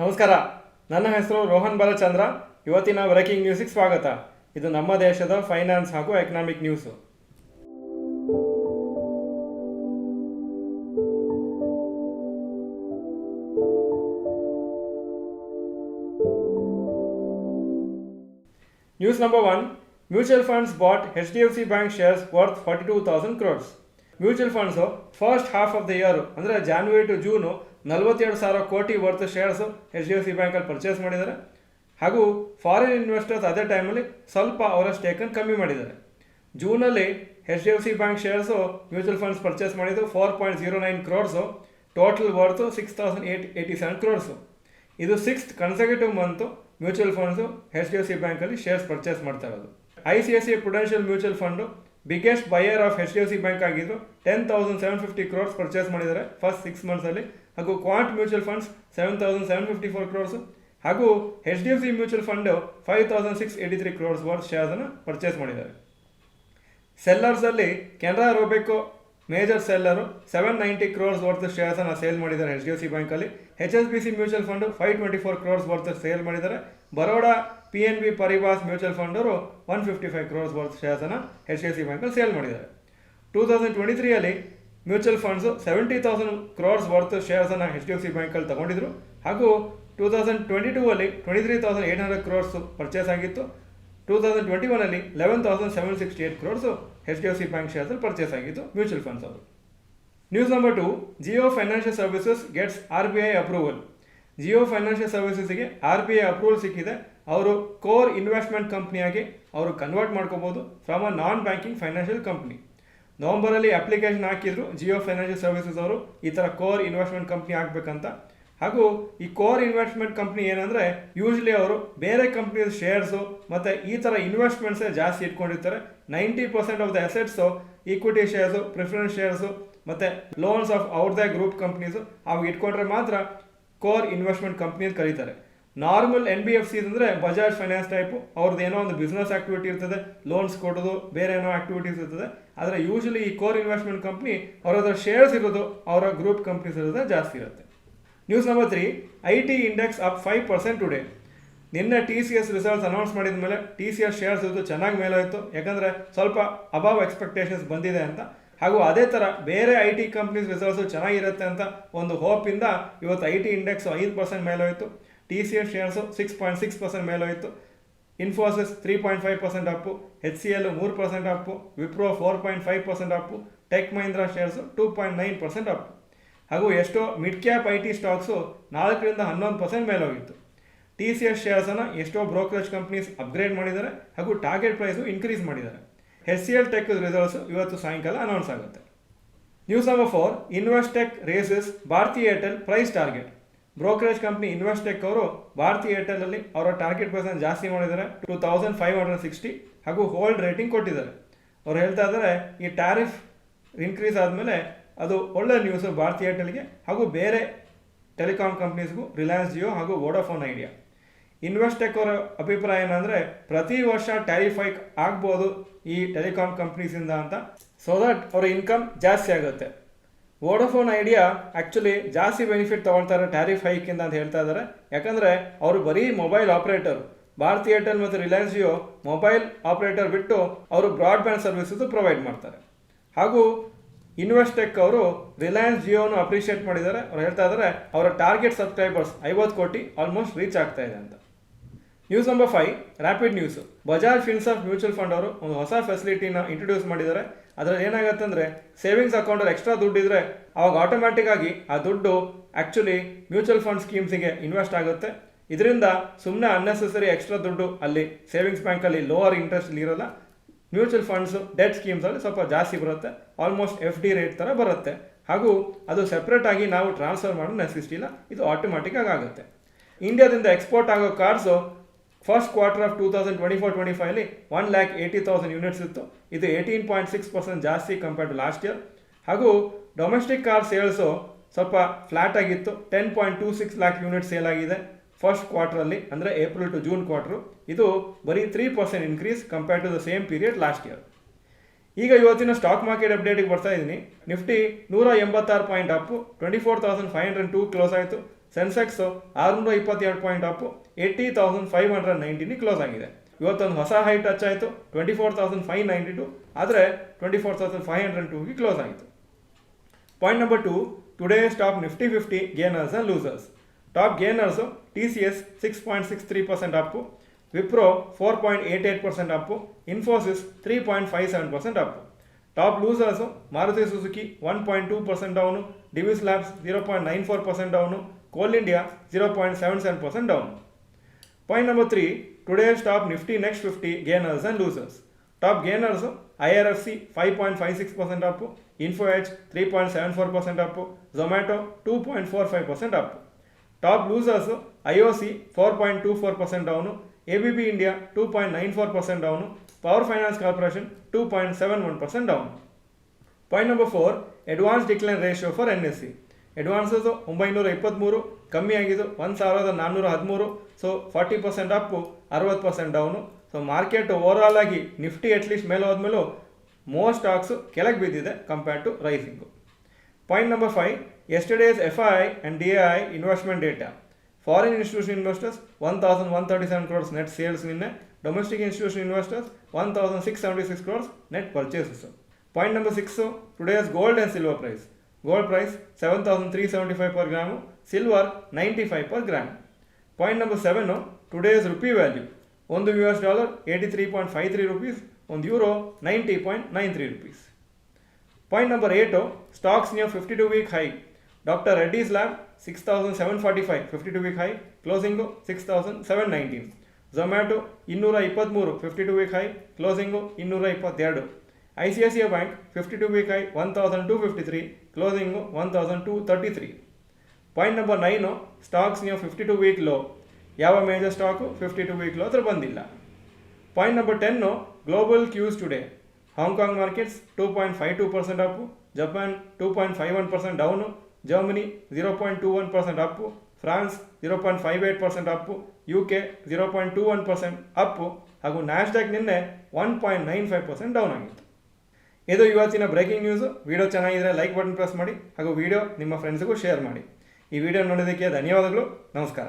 ನಮಸ್ಕಾರ, ನನ್ನ ಹೆಸರು ರೋಹನ್ ಬಾಲಚಂದ್ರ. ಇವತ್ತಿನ ಬ್ರೇಕಿಂಗ್ ನ್ಯೂಸಿಗೆ ಸ್ವಾಗತ. ಇದು ನಮ್ಮ ದೇಶದ ಫೈನಾನ್ಸ್ ಹಾಗೂ economic news. News number 1. Mutual funds bought HDFC bank shares worth 42,000 crores. Mutual funds first half of the year ಅಂದರೆ ಜಾನ್ವರಿ ಟು ಜೂನು 42,000 ಕೋಟಿ ವರ್ತ್ ಶೇರ್ಸು HDFC ಬ್ಯಾಂಕಲ್ಲಿ ಪರ್ಚೇಸ್ ಮಾಡಿದ್ದಾರೆ. ಹಾಗೂ ಫಾರಿನ್ ಇನ್ವೆಸ್ಟರ್ಸ್ ಅದೇ ಟೈಮಲ್ಲಿ ಸ್ವಲ್ಪ ಅವರ ಸ್ಟೇಕನ್ನು ಕಮ್ಮಿ ಮಾಡಿದ್ದಾರೆ. ಜೂನಲ್ಲಿ HDFC bank shares mutual funds purchase ಮಾಡಿದ್ದು 4.09 crores, ಟೋಟಲ್ ವರ್ತು 6,887 crores. ಇದು 6th conservative month mutual funds HDFC ಬ್ಯಾಂಕಲ್ಲಿ ಶೇರ್ಸ್ ಪರ್ಚೇಸ್ ಮಾಡ್ತಾ ಇರೋದು. ICICI prudential mutual fund biggest buyer of HDFC bank ಆಗಿದ್ದು 10,750 crores ಪರ್ಚೇಸ್ ಮಾಡಿದ್ದಾರೆ ಫಸ್ಟ್ 6 ಮಂತ್ಸಲ್ಲಿ. ಹಾಗೂ ಕ್ವಾಂಟ್ ಮ್ಯೂಚುವಲ್ ಫಂಡ್ಸ್ 7,754 crores ಹಾಗೂ HDFC mutual fund 5,683 crores worth ಶೇರ್ಸನ್ನು ಪರ್ಚೇಸ್ ಮಾಡಿದ್ದಾರೆ. ಸೆಲ್ಲರ್ಸಲ್ಲಿ Canara Robeco major seller 790 crores worth ಶೇರ್ಸನ್ನು ಸೇಲ್ ಮಾಡಿದ್ದಾರೆ HDFC ಬ್ಯಾಂಕಲ್ಲಿ. HSBC mutual fund 524 crores worth sale ಮಾಡಿದ್ದಾರೆ. ಬರೋಡಾ PNB ಪರಿವಾಸ್ ಮ್ಯೂಚುವಲ್ ಫಂಡರು 155 crores ವರ್ತ್ ಶೇರ್ಸನ್ನು HDFC ಬ್ಯಾಂಕಲ್ಲಿ ಸೇಲ್ ಮಾಡಿದ್ದಾರೆ. 2023 ಮ್ಯೂಚುವಲ್ ಫಂಡ್ಸು 70,000 crores ವರ್ತ್ ಶೇರ್ಸನ್ನು HDFC ಬ್ಯಾಂಕಲ್ಲಿ ತಗೊಂಡಿದ್ರು. ಹಾಗೂ 2022 23,800 crores ಪರ್ಚೇಸ್ ಆಗಿತ್ತು. 2021 11,768 crores HDFC ಬ್ಯಾಂಕ್ ಶೇರ್ಸಲ್ಲಿ ಪರ್ಚೇಸ್ ಆಗಿತ್ತು ಮ್ಯೂಚುವಲ್ ಫಂಡ್ಸ್ ಅವರು. News number 2. Jio financial services gets RBI approval. Jio financial ಸರ್ವಿಸಸ್ಗೆ RBI ಅಪ್ರೂವಲ್ ಸಿಕ್ಕಿದೆ. ಅವರು ಕೋರ್ ಇನ್ವೆಸ್ಟ್ಮೆಂಟ್ ಕಂಪ್ನಿಯಾಗಿ ಅವರು ಕನ್ವರ್ಟ್ ಮಾಡ್ಕೋಬೋದು from a non banking financial company. ನವಂಬರಲ್ಲಿ ಅಪ್ಲಿಕೇಶನ್ ಹಾಕಿದ್ರು ಜಿಯೋ ಫೈನಾನ್ಷಿಯಲ್ ಸರ್ವಿಸಸ್ ಅವರು ಈ ಥರ ಕೋರ್ ಇನ್ವೆಸ್ಟ್ಮೆಂಟ್ ಕಂಪ್ನಿ ಆಗಬೇಕಂತ. ಹಾಗೂ ಈ ಕೋರ್ ಇನ್ವೆಸ್ಟ್ಮೆಂಟ್ ಕಂಪ್ನಿ ಏನಂದರೆ ಯೂಶ್ವಲಿ ಅವರು ಬೇರೆ ಕಂಪ್ನಿಯ ಶೇರ್ಸು ಮತ್ತು ಈ ಥರ ಇನ್ವೆಸ್ಟ್ಮೆಂಟ್ಸೇ ಜಾಸ್ತಿ ಇಟ್ಕೊಂಡಿರ್ತಾರೆ. 90% of the assets equity shares, preference shares ಮತ್ತು loans of out the group companies ಅವು ಇಟ್ಕೊಂಡ್ರೆ ಮಾತ್ರ ಕೋರ್ ಇನ್ವೆಸ್ಟ್ಮೆಂಟ್ ಕಂಪ್ನಿ ಅಂತ ಕರೀತಾರೆ. ನಾರ್ಮಲ್ NBFCs ಅಂದರೆ ಬಜಾಜ್ ಫೈನಾನ್ಸ್ ಟೈಪು ಅವ್ರದ್ದು ಏನೋ ಒಂದು ಬಿಸ್ನೆಸ್ ಆಕ್ಟಿವಿಟಿ ಇರ್ತದೆ, ಲೋನ್ಸ್ ಕೊಡೋದು, ಬೇರೆ ಏನೋ ಆಕ್ಟಿವಿಟೀಸ್ ಇರ್ತದೆ. ಆದರೆ ಯೂಶ್ವಲಿ ಈ ಕೋರ್ ಇನ್ವೆಸ್ಟ್ಮೆಂಟ್ ಕಂಪ್ನಿ ಅವರ ಶೇರ್ಸ್ ಇರೋದು ಅವರ ಗ್ರೂಪ್ ಕಂಪ್ನೀಸ್ ಇರೋದೇ ಜಾಸ್ತಿ ಇರುತ್ತೆ. News number 3. IT index up 5% today. ನಿನ್ನೆ TCS ರಿಸಲ್ಟ್ಸ್ ಅನೌನ್ಸ್ ಮಾಡಿದ ಮೇಲೆ TCS ಶೇರ್ಸ್ ಇದ್ದು ಚೆನ್ನಾಗಿ ಮೇಲಾಯಿತು, ಯಾಕಂದರೆ ಸ್ವಲ್ಪ ಅಬವ್ ಎಕ್ಸ್ಪೆಕ್ಟೇಷನ್ಸ್ ಬಂದಿದೆ ಅಂತ. ಹಾಗೂ ಅದೇ ಥರ ಬೇರೆ IT ಕಂಪ್ನೀಸ್ ರಿಸಲ್ಟ್ಸು ಚೆನ್ನಾಗಿರುತ್ತೆ ಅಂತ ಒಂದು ಹೋಪಿಂದ ಇವತ್ತು IT ಇಂಡೆಕ್ಸು 5% ಮೇಲೋಯಿತು. TCS ಶೇರ್ಸು 6.6% ಮೇಲೋಯಿತು. Infosys 3.5% up, HCL 3% up, Wipro 4.5% up, tech Mahindra shares 2.9% up. ಹಾಗೂ ಎಷ್ಟೋ ಮಿಡ್ ಕ್ಯಾಪ್ IT ಸ್ಟಾಕ್ಸು 4ರಿಂದ 11% ಮೇಲೋಗಿತ್ತು. TCS ಶೇರ್ಸನ್ನು ಎಷ್ಟೋ ಬ್ರೋಕರೇಜ್ ಕಂಪ್ನೀಸ್ ಅಪ್ಗ್ರೇಡ್ ಮಾಡಿದ್ದಾರೆ ಹಾಗೂ ಟಾರ್ಗೆಟ್ ಪ್ರೈಸು ಇನ್ಕ್ರೀಸ್ ಮಾಡಿದ್ದಾರೆ. HCL ಟೆಕ್ ರಿಸಲ್ಟ್ಸು ಇವತ್ತು ಸಾಯಂಕಾಲ ಅನೌನ್ಸ್ ಆಗುತ್ತೆ. News number 4. Investec raises Bharti Airtel price target. Brokerage company Investec ಅವರು ಭಾರತಿ ಏರ್ಟೆಲಲ್ಲಿ ಅವರ ಟಾರ್ಗೆಟ್ ಪ್ರೈಸನ್ನು ಜಾಸ್ತಿ ಮಾಡಿದ್ದಾರೆ 2,560 ಹಾಗೂ ಹೋಲ್ಡ್ ರೇಟಿಂಗ್ ಕೊಟ್ಟಿದ್ದಾರೆ. ಅವ್ರು ಹೇಳ್ತಾ ಇದ್ದಾರೆ ಈ ಟ್ಯಾರಿಫ್ ಇನ್ಕ್ರೀಸ್ ಆದಮೇಲೆ ಅದು ಒಳ್ಳೆ ನ್ಯೂಸು ಭಾರತಿ ಏರ್ಟೆಲ್ಗೆ ಹಾಗೂ ಬೇರೆ ಟೆಲಿಕಾಂ ಕಂಪ್ನೀಸ್ಗೂ, ರಿಲಯನ್ಸ್ ಜಿಯೋ ಹಾಗೂ ವೋಡಾಫೋನ್ ಐಡಿಯಾ. ಇನ್ವೆಸ್ಟೆಕ್ ಅವರ ಅಭಿಪ್ರಾಯ ಏನಂದರೆ ಪ್ರತಿ ವರ್ಷ ಟ್ಯಾರಿಫ್ ಹೈಕ್ ಆಗ್ಬೋದು ಈ ಟೆಲಿಕಾಂ ಕಂಪ್ನೀಸಿಂದ ಅಂತ, ಸೊ ದಟ್ ಅವರ ಇನ್ಕಮ್ ಜಾಸ್ತಿ ಆಗುತ್ತೆ. ವೋಡಾಫೋನ್ ಐಡಿಯಾ ಆ್ಯಕ್ಚುಲಿ ಜಾಸ್ತಿ ಬೆನಿಫಿಟ್ ತೊಗೊಳ್ತಾರೆ ಟ್ಯಾರಿಫ್ ಹೈಕಿಂದ ಅಂತ ಹೇಳ್ತಾ ಇದ್ದಾರೆ. ಯಾಕಂದರೆ ಅವರು ಬರೀ ಮೊಬೈಲ್ ಆಪ್ರೇಟರ್. ಭಾರತಿ ಏರ್ಟೆಲ್ ಮತ್ತು ರಿಲಯನ್ಸ್ ಜಿಯೋ ಮೊಬೈಲ್ ಆಪ್ರೇಟರ್ ಬಿಟ್ಟು ಅವರು ಬ್ರಾಡ್ಬ್ಯಾಂಡ್ ಸರ್ವಿಸಸ್ ಪ್ರೊವೈಡ್ ಮಾಡ್ತಾರೆ. ಹಾಗೂ ಇನ್ವೆಸ್ಟೆಕ್ ಅವರು ರಿಲಯನ್ಸ್ ಜಿಯೋನು ಅಪ್ರಿಷಿಯೇಟ್ ಮಾಡಿದ್ದಾರೆ. ಅವ್ರು ಹೇಳ್ತಾ ಇದ್ದಾರೆ ಅವರ ಟಾರ್ಗೆಟ್ ಸಬ್ಸ್ಕ್ರೈಬರ್ಸ್ 50 ಕೋಟಿ ಆಲ್ಮೋಸ್ಟ್ ರೀಚ್ ಆಗ್ತಾ ಇದೆ ಅಂತ. News number 5. Rapid news. Bajaj Finserv mutual fund ಅವರು ಒಂದು ಹೊಸ ಫೆಸಿಲಿಟಿನ ಇಂಟ್ರೊಡ್ಯೂಸ್ ಮಾಡಿದ್ದಾರೆ. ಅದರಲ್ಲಿ ಏನಾಗುತ್ತೆ ಅಂದರೆ ಸೇವಿಂಗ್ಸ್ ಅಕೌಂಟಲ್ಲಿ ಎಕ್ಸ್ಟ್ರಾ ದುಡ್ಡು ಇದ್ದರೆ ಅವಾಗ ಆಟೋಮ್ಯಾಟಿಕ್ ಆಗಿ ಆ ದುಡ್ಡು ಆ್ಯಕ್ಚುಲಿ ಮ್ಯೂಚುವಲ್ ಫಂಡ್ ಸ್ಕೀಮ್ಸಿಗೆ ಇನ್ವೆಸ್ಟ್ ಆಗುತ್ತೆ. ಇದರಿಂದ ಸುಮ್ಮನೆ ಅನ್ನೆಸೆಸರಿ ಎಕ್ಸ್ಟ್ರಾ ದುಡ್ಡು ಅಲ್ಲಿ ಸೇವಿಂಗ್ಸ್ ಬ್ಯಾಂಕಲ್ಲಿ ಲೋವರ್ ಇಂಟ್ರೆಸ್ಟ್ ಇರೋಲ್ಲ. ಮ್ಯೂಚುವಲ್ ಫಂಡ್ಸು ಡೆಟ್ ಸ್ಕೀಮ್ಸಲ್ಲಿ ಸ್ವಲ್ಪ ಜಾಸ್ತಿ ಬರುತ್ತೆ, ಆಲ್ಮೋಸ್ಟ್ FD ರೇಟ್ ಥರ ಬರುತ್ತೆ. ಹಾಗೂ ಅದು ಸೆಪ್ರೇಟಾಗಿ ನಾವು ಟ್ರಾನ್ಸ್ಫರ್ ಮಾಡೋ ನೆಸೆಸಿಟಿ ಇಲ್ಲ, ಇದು ಆಟೋಮ್ಯಾಟಿಕ್ಕಾಗಿ ಆಗುತ್ತೆ. ಇಂಡಿಯಾದಿಂದ ಎಕ್ಸ್ಪೋರ್ಟ್ ಆಗೋ cars first quarter of 2024-25 1,80,000 units ಇತ್ತು. ಇದು 18.6% ಜಾಸ್ತಿ ಕಂಪೇರ್ಡ್ ಟು ಲಾಸ್ಟ್ ಇಯರ್. ಹಾಗೂ ಡೊಮೆಸ್ಟಿಕ್ ಕಾರ್ ಸೇಲ್ಸು ಸ್ವಲ್ಪ ಫ್ಲ್ಯಾಟ್ ಆಗಿತ್ತು, 10.26 lakh ಯೂನಿಟ್ ಸೇಲ್ ಆಗಿದೆ ಫಸ್ಟ್ ಕ್ವಾರ್ಟರಲ್ಲಿ, ಅಂದರೆ ಏಪ್ರಿಲ್ ಟು ಜೂನ್ ಕ್ವಾರ್ಟ್ರು. ಇದು ಬರೀ 3% increase compared to the same period last year. ಈಗ ಇವತ್ತಿನ ಸ್ಟಾಕ್ ಮಾರ್ಕೆಟ್ ಅಪ್ಡೇಟಿಗೆ ಬರ್ತಾ ಇದ್ದೀನಿ. ನಿಫ್ಟಿ 186 ಪಾಯಿಂಟ್ ಅಪ್ಪು 24,502 ಕ್ಲೋಸ್ ಆಯಿತು. ಸೆನ್ಸೆಕ್ಸ್ 622 ಪಾಯಿಂಟ್ ಅಪ್ 80,590 ಕ್ಲೋಸ್ ಆಗಿದೆ. ಇವತ್ತೊಂದು ಹೊಸ ಹೈ ಟಚ್ ಆಯಿತು 24,592, ಆದರೆ 24,502ಗೆ ಕ್ಲೋಸ್ ಆಯಿತು. Point number 2, today's top Nifty 50 gainers and losers. Top gainers TCS 6.63% up, Wipro 4.88% up, Infosys 3.57% up. Top losers Maruti Suzuki 1.2% down, Divi's labs 0.94% down, coal India 0.77% down. Point number 3, today's top Nifty next 50 gainers and losers. Top gainers IRFC 5.56% up, info edge 3.74% up, Zomato 2.45% up. Top losers IOC 4.24% down, ABB India 2.94% down, power finance corporation 2.71% down. Point number 4, advance decline ratio for NSE. Advances 923, ಕಮ್ಮಿ ಆಗಿದ್ದು 1,413, so 40% up 60% down. So market overall ಆಗಿ Nifty at least ಮೇಲೆ ಹೋದ್ಮೇಲೂ most stocks ಕೆಳಗೆ ಬಿದ್ದಿದೆ compared to rising. Point number 5, yesterday's FII and DAI investment data. Foreign institution investors 1,137 crores net sales ನಿನ್ನೆ, domestic institution investors 1,676 crores net purchases. Point number 6, today's gold and silver price. Gold price 7,375 per gram, silver 95 per gram. Point number 7, today's rupee value. ಒಂದು $, 83.53 rupees, ಒಂದು euro 90.93 rupees. Point number 8, stocks near 52-week high. Doctor Reddy's lab 6,745 52-week high, closing 6,719. Zomato 223 52-week high, closing 222. ICICI bank 52-week high 1,253, closing 1,233. Point number 9, stocks near 52-week low. ಯಾವ major stock 52-week low ಹತ್ರ ಬಂದಿಲ್ಲ. Point number 10, global Qs today. Hong Kong markets 2.52% Appu, Japan 2.51% down, Germany 0.21% Appu, France 0.58% Appu, UK 0.21% Appu, ಹಾಗೂ Nasdaq ನಿನ್ನೆ 1.95% down ಆಗಿತ್ತು. ಇದು ಇವತ್ತಿನ breaking news. Video ಚೆನ್ನಾಗಿದ್ದರೆ like button press ಮಾಡಿ ಹಾಗೂ ವಿಡಿಯೋ ನಿಮ್ಮ ಫ್ರೆಂಡ್ಸ್ಗೂ ಶೇರ್ ಮಾಡಿ. ಈ ವಿಡಿಯೋ ನೋಡೋದಕ್ಕೆ ಧನ್ಯವಾದಗಳು. ನಮಸ್ಕಾರ.